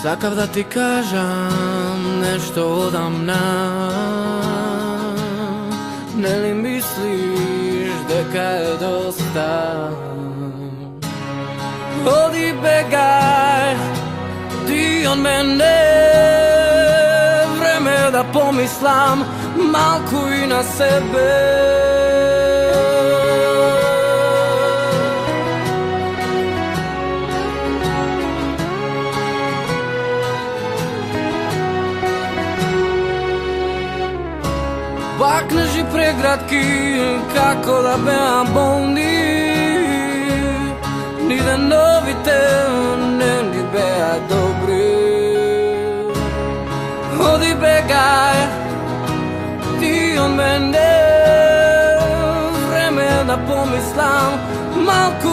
Сакав да ти кажам нешто одамна. Нели мислиш дека е доста? Оди бегај ти од мене. Време е да помислам малку и на себе. Бакнеш и преградки како да беа болни. Ни деновите не ни беа добри. Оди бегај ти од мене. Време е да помислам малку